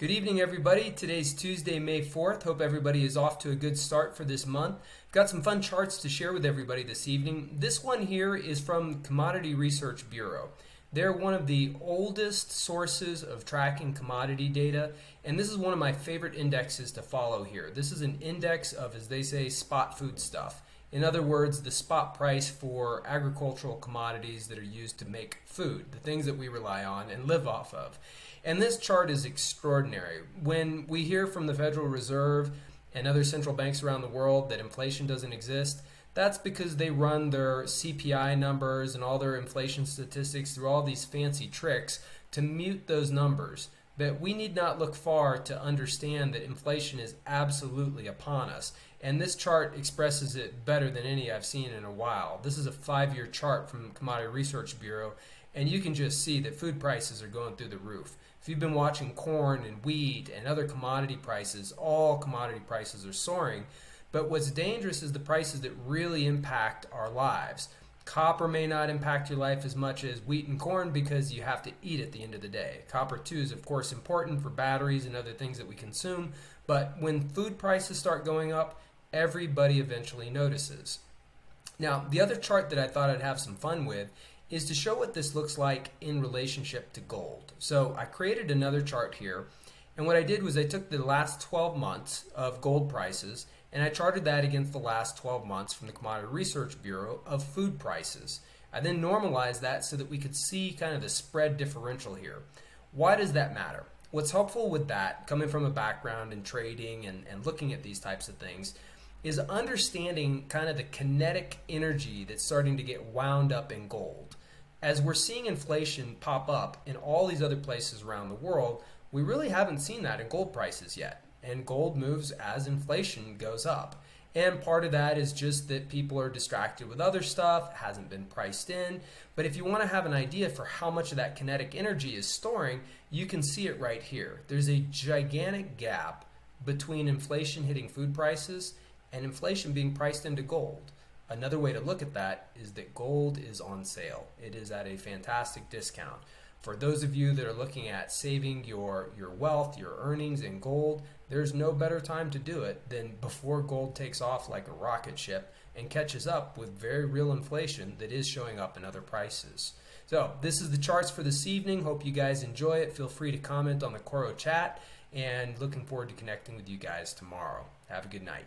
Good evening, everybody. Today's Tuesday, May 4th. Hope everybody is off to a good start for this month. Got some fun charts to share with everybody this evening. This one here is from Commodity Research Bureau. They're one of the oldest sources of tracking commodity data, and this is one of my favorite indexes to follow here. This is an index of, as they say, spot food stuff. In other words, the spot price for agricultural commodities that are used to make food, the things that we rely on and live off of. And this chart is extraordinary. When we hear from the Federal Reserve and other central banks around the world that inflation doesn't exist, that's because they run their CPI numbers and all their inflation statistics through all these fancy tricks to mute those numbers. But we need not look far to understand that inflation is absolutely upon us. And this chart expresses it better than any I've seen in a while. This is a 5-year chart from Commodity Research Bureau, and you can just see that food prices are going through the roof. If you've been watching corn and wheat and other commodity prices, all commodity prices are soaring. But what's dangerous is the prices that really impact our lives. Copper may not impact your life as much as wheat and corn because you have to eat at the end of the day. Copper too is of course important for batteries and other things that we consume, but when food prices start going up, everybody eventually notices. Now, the other chart that I thought I'd have some fun with is to show what this looks like in relationship to gold. So I created another chart here, and what I did was I took the last 12 months of gold prices and I charted that against the last 12 months from the Commodity Research Bureau of food prices. I then normalized that so that we could see kind of the spread differential here. Why does that matter? What's helpful with that, coming from a background in trading and looking at these types of things, is understanding kind of the kinetic energy that's starting to get wound up in gold. As we're seeing inflation pop up in all these other places around the world, we really haven't seen that in gold prices yet. And gold moves as inflation goes up. And part of that is just that people are distracted with other stuff, hasn't been priced in. But if you want to have an idea for how much of that kinetic energy is storing, you can see it right here. There's a gigantic gap between inflation hitting food prices and inflation being priced into gold. Another way to look at that is that gold is on sale. It is at a fantastic discount. For those of you that are looking at saving your wealth, your earnings in gold, there's no better time to do it than before gold takes off like a rocket ship and catches up with very real inflation that is showing up in other prices. So this is the charts for this evening. Hope you guys enjoy it. Feel free to comment on the Coro chat, and looking forward to connecting with you guys tomorrow. Have a good night.